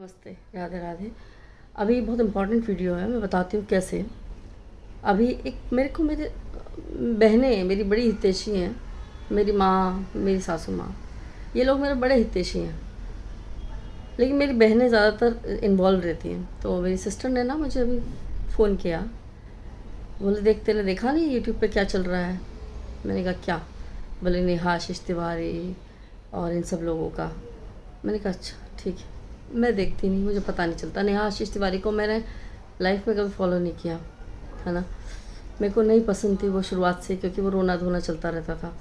नमस्ते, राधे राधे। अभी बहुत इम्पोर्टेंट वीडियो है, मैं बताती हूँ कैसे। अभी एक मेरे बहनें मेरी बड़ी हितैषी हैं। मेरी माँ, मेरी सासू माँ, ये लोग मेरे बड़े हितैषी हैं, लेकिन मेरी बहनें ज़्यादातर इन्वॉल्व रहती हैं। तो मेरी सिस्टर ने ना मुझे अभी फ़ोन किया, बोले देख तेने देखा नहीं यूट्यूब पे क्या चल रहा है। मैंने कहा क्या? बोले नेहा आशीष तिवारी और इन सब लोगों का। मैंने कहा अच्छा ठीक है, मैं देखती नहीं, मुझे पता नहीं चलता। नेहा आशीष तिवारी को मैंने लाइफ में कभी फॉलो नहीं किया है ना। मेरे को नहीं पसंद थी वो शुरुआत से, क्योंकि वो रोना धोना चलता रहता था।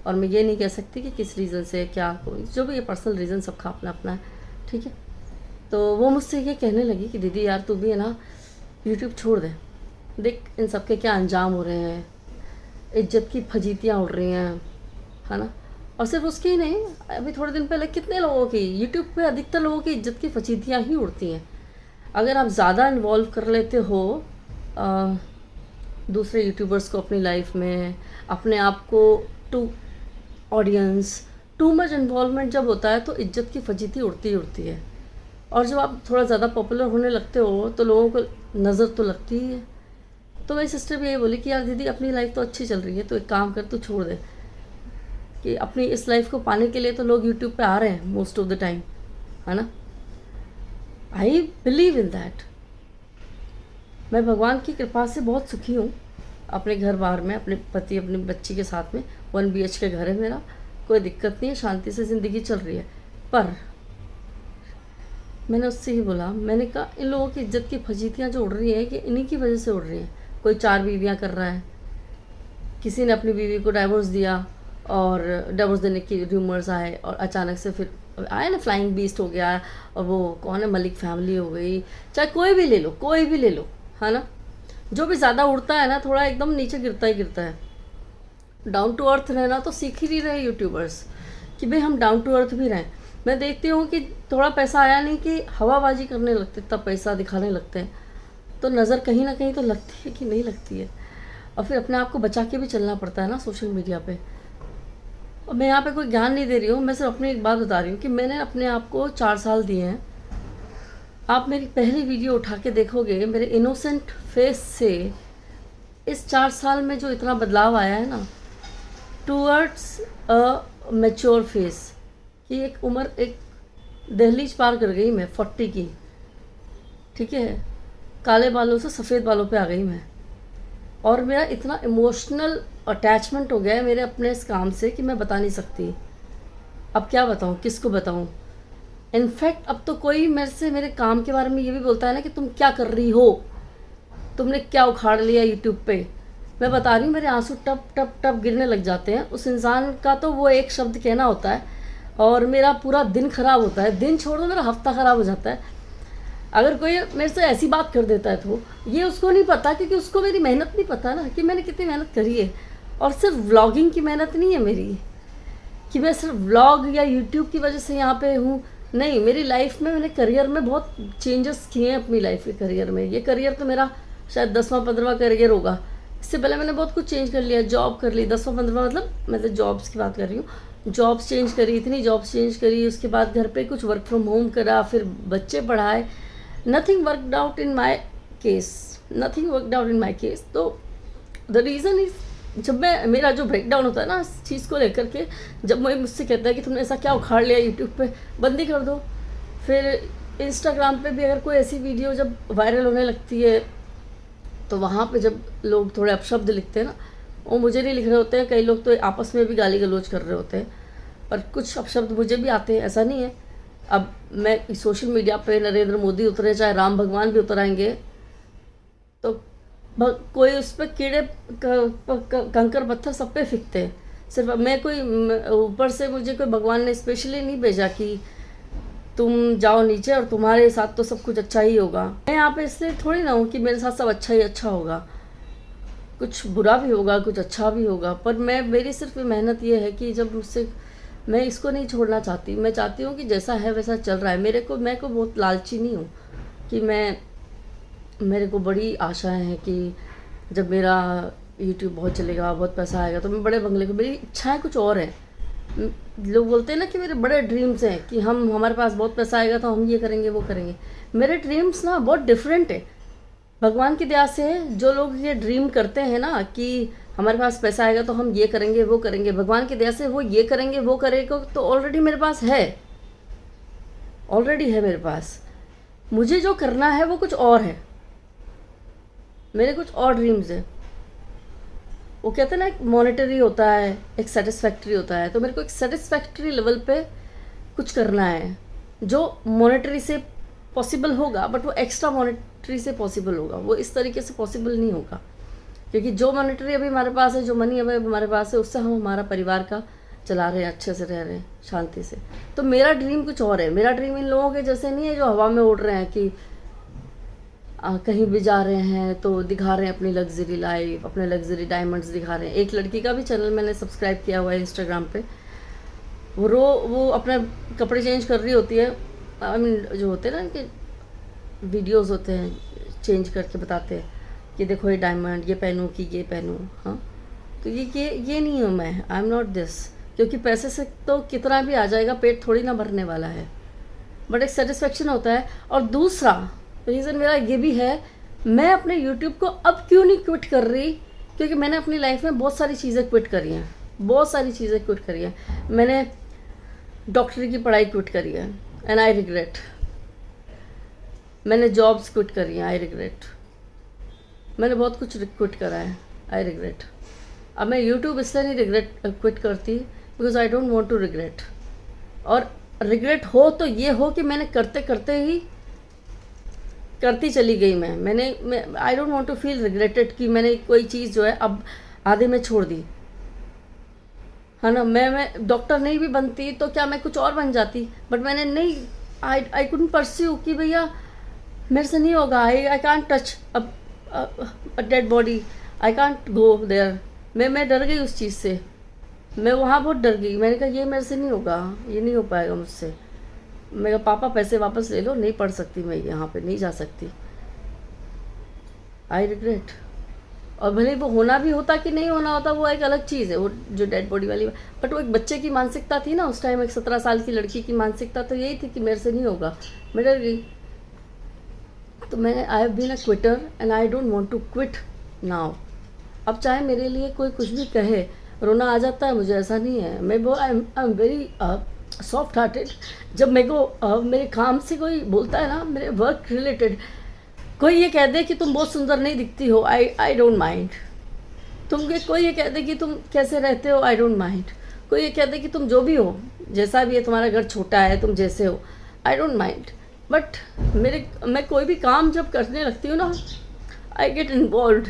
और मैं ये नहीं कह सकती कि किस रीज़न से, क्या कोई जो भी ये पर्सनल रीज़न सबका अपना अपना है, ठीक है। तो वो मुझसे ये कहने लगी कि दीदी यार तू भी है ना यूट्यूब छोड़ दे, देख इन सब के क्या अंजाम हो रहे हैं, इज्जत की फजीतियाँ उड़ रही हैं, है ना। और सिर्फ उसकी ही नहीं, अभी थोड़े दिन पहले कितने लोगों की यूट्यूब पे अधिकतर लोगों की इज्जत की फजीतियाँ ही उड़ती हैं। अगर आप ज़्यादा इन्वॉल्व कर लेते हो दूसरे यूट्यूबर्स को अपनी लाइफ में, अपने आप को to audience, too much involvement जब होता है तो इज्जत की फजीती उड़ती ही उड़ती है। और जब आप थोड़ा ज़्यादा पॉपुलर होने लगते हो तो लोगों को नज़र तो लगती ही है। तो मेरी सिस्टर भी यही बोली कि यार दीदी अपनी लाइफ तो अच्छी चल रही है, तो एक काम कर, तू छोड़ दे। कि अपनी इस लाइफ को पाने के लिए तो लोग यूट्यूब पे आ रहे हैं मोस्ट ऑफ द टाइम, है ना। I believe in that. मैं भगवान की कृपा से बहुत सुखी हूँ अपने घर बार में, अपने पति अपने बच्ची के साथ में। 1 BHK घर है मेरा, कोई दिक्कत नहीं है, शांति से ज़िंदगी चल रही है। पर मैंने उससे ही बोला, मैंने कहा इन लोगों की इज्जत की फजीतियाँ जो उड़ रही हैं कि इन्हीं की वजह से उड़ रही हैं। कोई 4 बीवियाँ कर रहा है, किसी ने अपनी बीवी को डाइवोर्स दिया और डिवोर्स देने की रूमर्स आए, और अचानक से फिर आए ना फ्लाइंग बीस्ट हो गया, और वो कौन है मलिक फैमिली हो गई, चाहे कोई भी ले लो, कोई भी ले लो, है ना। जो भी ज़्यादा उड़ता है ना थोड़ा एकदम नीचे गिरता ही गिरता है। डाउन टू अर्थ रहना तो सीख ही नहीं रहे यूट्यूबर्स कि भाई हम डाउन टू अर्थ भी रहें। मैं देखती हूँ कि थोड़ा पैसा आया नहीं कि हवाबाजी करने लगते, तब पैसा दिखाने लगते हैं, तो नज़र कहीं ना कहीं तो लगती है कि नहीं लगती है। और फिर अपने आप को बचा के भी चलना पड़ता है ना सोशल मीडिया पे। और मैं यहाँ पे कोई ज्ञान नहीं दे रही हूँ, मैं सिर्फ अपनी एक बात बता रही हूँ कि मैंने अपने आप को 4 साल दिए हैं। आप मेरी पहली वीडियो उठा के देखोगे, मेरे इनोसेंट फेस से इस 4 साल में जो इतना बदलाव आया है ना, टूवर्ड्स अ मैच्योर फेस, कि एक उम्र, एक दहलीज पार कर गई मैं 40 की, ठीक है। काले बालों से सफ़ेद बालों पे आ गई मैं। और मेरा इतना इमोशनल अटैचमेंट हो गया है मेरे अपने इस काम से कि मैं बता नहीं सकती। अब क्या बताऊँ, किसको बताऊँ। इनफैक्ट अब तो कोई मेरे से मेरे काम के बारे में ये भी बोलता है ना कि तुम क्या कर रही हो, तुमने क्या उखाड़ लिया यूट्यूब पे। मैं बता रही हूँ मेरे आंसू टप टप टप गिरने लग जाते हैं। उस इंसान का तो वो एक शब्द कहना होता है और मेरा पूरा दिन ख़राब होता है। दिन छोड़ दो, मेरा हफ्ता ख़राब हो जाता है। अगर कोई मेरे से ऐसी बात कर देता है तो ये उसको नहीं पता, क्योंकि उसको मेरी मेहनत नहीं पता ना कि मैंने कितनी मेहनत करी है। और सिर्फ व्लॉगिंग की मेहनत नहीं है मेरी कि मैं सिर्फ व्लॉग या यूट्यूब की वजह से यहाँ पे हूँ, नहीं। मेरी लाइफ में मैंने करियर में बहुत चेंजेस किए हैं अपनी लाइफ के करियर में। ये करियर तो मेरा शायद 10वां 15वां करियर होगा। इससे पहले मैंने बहुत कुछ चेंज कर लिया, जॉब कर ली। 10वां 15वां मतलब मैं तो जॉब्स की बात कर रही हूँ। जॉब्स चेंज करी, इतनी जॉब्स चेंज करी, उसके बाद घर पे कुछ वर्क फ्रॉम होम करा, फिर बच्चे पढ़ाए। Nothing worked out in my case, nothing worked out in my case. तो द रीज़न इज़, जब मैं, मेरा जो ब्रेकडाउन होता है ना इस चीज़ को लेकर के, जब मैं मुझसे कहता है कि तुमने ऐसा क्या उखाड़ लिया यूट्यूब पे, बंद ही कर दो। फिर इंस्टाग्राम पे भी अगर कोई ऐसी वीडियो जब वायरल होने लगती है तो वहाँ पे जब लोग थोड़े अपशब्द लिखते हैं ना, वो मुझे नहीं लिख रहे होते हैं, कई लोग तो आपस में भी गाली गलौज कर रहे होते हैं, और कुछ अपशब्द मुझे भी आते हैं, ऐसा नहीं है। अब मैं सोशल मीडिया पे नरेंद्र मोदी उतरे, चाहे राम भगवान भी उतर आएंगे, तो कोई उस पर कीड़े कंकर पत्थर सब पे फेंकते हैं। सिर्फ मैं कोई ऊपर से मुझे कोई भगवान ने स्पेशली नहीं भेजा कि तुम जाओ नीचे और तुम्हारे साथ तो सब कुछ अच्छा ही होगा। मैं यहाँ पे इसलिए थोड़ी ना हूँ कि मेरे साथ सब अच्छा ही अच्छा होगा, कुछ बुरा भी होगा, कुछ अच्छा भी होगा। पर मेरी सिर्फ मेहनत ये है कि जब मुझसे, मैं इसको नहीं छोड़ना चाहती। मैं चाहती हूँ कि जैसा है वैसा चल रहा है। मैं को बहुत लालची नहीं हूँ कि मेरे को बड़ी आशाएं हैं कि जब मेरा यूट्यूब बहुत चलेगा, बहुत पैसा आएगा तो मैं बड़े बंगले को, मेरी इच्छाएं कुछ और है लोग बोलते हैं ना कि मेरे बड़े ड्रीम्स हैं कि हमारे पास बहुत पैसा आएगा तो हम ये करेंगे वो करेंगे। मेरे ड्रीम्स ना बहुत डिफरेंट है। भगवान की दया से जो लोग ये ड्रीम करते हैं ना कि हमारे पास पैसा आएगा तो हम ये करेंगे वो करेंगे, भगवान की दया से वो ये करेंगे वो करेंगे तो ऑलरेडी मेरे पास है, ऑलरेडी है मेरे पास। मुझे जो करना है वो कुछ और है, मेरे कुछ और ड्रीम्स है। वो कहते हैं ना, एक मॉनेटरी होता है, एक सेटिस्फैक्ट्री होता है, तो मेरे को एक सेटिस्फैक्ट्री लेवल पे कुछ करना है जो मॉनेटरी से पॉसिबल होगा, बट वो एक्स्ट्रा मॉनेटरी से पॉसिबल होगा, वो इस तरीके से पॉसिबल नहीं होगा। क्योंकि जो मॉनेटरी अभी हमारे पास है, जो मनी अभी हमारे पास है, उससे हम हमारा परिवार का चला रहे हैं, अच्छे से रह रहे हैं शांति से। तो मेरा ड्रीम कुछ और है। मेरा ड्रीम इन लोगों के जैसे नहीं है जो हवा में उड़ रहे हैं कि कहीं भी जा रहे हैं तो दिखा रहे हैं अपनी लग्जरी लाइफ, अपने लग्जरी डायमंड्स दिखा रहे हैं। एक लड़की का भी चैनल मैंने सब्सक्राइब किया हुआ है इंस्टाग्राम पे, वो अपने कपड़े चेंज कर रही होती है। आई मीन जो होते हैं ना कि वीडियोस होते हैं चेंज करके बताते हैं कि देखो ये डायमंड, ये पहनूँ कि ये पहनूँ। हाँ, तो ये नहीं हूँ मैं, आई एम नॉट दिस। क्योंकि पैसे से तो कितना भी आ जाएगा, पेट थोड़ी ना भरने वाला है, बट एक सेटिस्फेक्शन होता है। और दूसरा रीज़न मेरा ये भी है, मैं अपने यूट्यूब को अब क्यों नहीं क्विट कर रही, क्योंकि मैंने अपनी लाइफ में बहुत सारी चीज़ें क्विट करी हैं, बहुत सारी चीज़ें क्विट करी हैं। मैंने डॉक्टरी की पढ़ाई क्विट करी है एंड आई रिग्रेट। मैंने जॉब्स क्विट करी हैं, आई रिग्रेट। मैंने बहुत कुछ क्विट करा है, आई रिग्रेट। अब मैं यूट्यूब इसलिए नहीं क्विट करती because I don't want to regret. और रिग्रेट हो तो ये हो कि मैंने करते करते ही करती चली गई। मैं I don't want to feel regretted कि मैंने कोई चीज़ जो है अब आधे में छोड़ दी, है ना। मैं डॉक्टर नहीं भी बनती तो क्या मैं कुछ और बन जाती, बट मैंने नहीं, आई कुडंट परस्यू कि भैया मेरे से नहीं होगा, I can't touch a dead body, I can't go there. मैं डर गई उस चीज़ से, मैं वहाँ बहुत डर गई। मैंने कहा ये मेरे से नहीं होगा, ये नहीं हो पाएगा मुझसे। मैं कहा पापा पैसे वापस ले लो, नहीं पढ़ सकती मैं, यहाँ पे नहीं जा सकती। I regret. और भले वो होना भी होता कि नहीं होना होता, वो एक अलग चीज़ है, वो जो डेड बॉडी वाली, बट वो एक बच्चे की मानसिकता थी ना उस टाइम। एक 17 साल की लड़की की मानसिकता तो यही थी कि मेरे से नहीं होगा, मैं डर गई। तो मैं I have been a quitter and I don't want to quit now. अब चाहे मेरे लिए कोई कुछ भी कहे, रोना आ जाता है मुझे, ऐसा नहीं है। मैं वो I am very soft hearted. जब मेरे को मेरे काम से कोई बोलता है ना, मेरे वर्क रिलेटेड, कोई ये कह दे कि तुम बहुत सुंदर नहीं दिखती हो, आई डोंट माइंड। कोई ये कह दे कि तुम कैसे रहते हो, आई डोंट माइंड। कोई ये कह दे कि तुम जो भी हो, जैसा भी है, तुम्हारा घर छोटा है, तुम जैसे हो, आई डोंट माइंड। बट मैं कोई भी काम जब करने लगती हूँ ना, आई गेट इन्वॉल्व।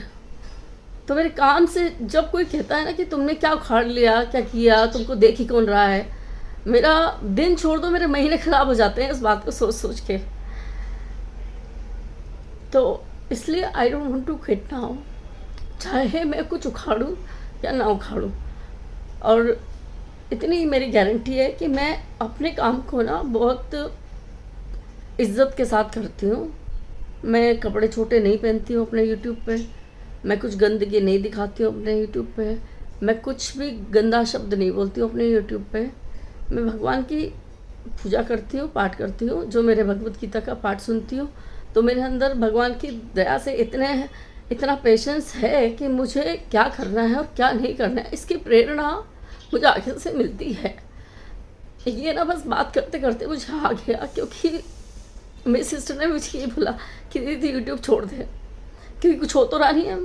तो मेरे काम से जब कोई कहता है ना कि तुमने क्या उखाड़ लिया, क्या किया, तुमको देख ही कौन रहा है, मेरा दिन छोड़ दो, मेरे महीने ख़राब हो जाते हैं इस बात को सोच सोच के। तो इसलिए I don't want to quit now, चाहे मैं कुछ उखाड़ूं या ना उखाड़ूं। और इतनी मेरी गारंटी है कि मैं अपने काम को ना बहुत इज्जत के साथ करती हूँ। मैं कपड़े छोटे नहीं पहनती हूँ अपने यूट्यूब पे, मैं कुछ गंदगी नहीं दिखाती हूँ अपने यूट्यूब पे, मैं कुछ भी गंदा शब्द नहीं बोलती हूँ अपने यूट्यूब पे। मैं भगवान की पूजा करती हूँ, पाठ करती हूँ। जो मेरे भगवत गीता का पाठ सुनती हूँ तो मेरे अंदर भगवान की दया से इतना पेशेंस है कि मुझे क्या करना है और क्या नहीं करना है, इसकी प्रेरणा मुझे आगे से मिलती है। ये ना बस बात करते करते मुझे आ गया, क्योंकि मेरी सिस्टर ने मुझे ये बोला कि दीदी यूट्यूब छोड़ दे क्योंकि कुछ हो तो रहा नहीं है।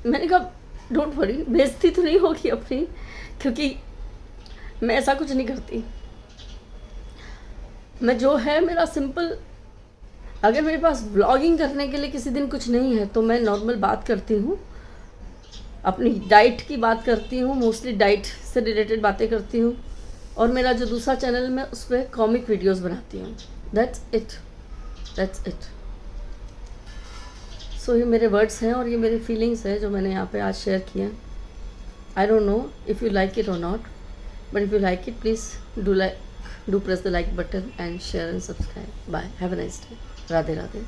मैंने कहा डोंट वरी, बेइज्जती तो नहीं होगी अपनी, क्योंकि मैं ऐसा कुछ नहीं करती। मैं जो है मेरा सिंपल, अगर मेरे पास व्लॉगिंग करने के लिए किसी दिन कुछ नहीं है तो मैं नॉर्मल बात करती हूँ, अपनी डाइट की बात करती हूँ, मोस्टली डाइट से रिलेटेड बातें करती हूँ। और मेरा जो दूसरा चैनल मैं उस पर कॉमिक वीडियोस बनाती हूँ। That's it. सो ये मेरे वर्ड्स हैं और ये मेरी फीलिंग्स है जो मैंने यहाँ पे आज शेयर किए हैं। I don't know if you like it और not, but if you like it please do press the like button and share and subscribe. Bye. Have a nice day. Radhe Radhe.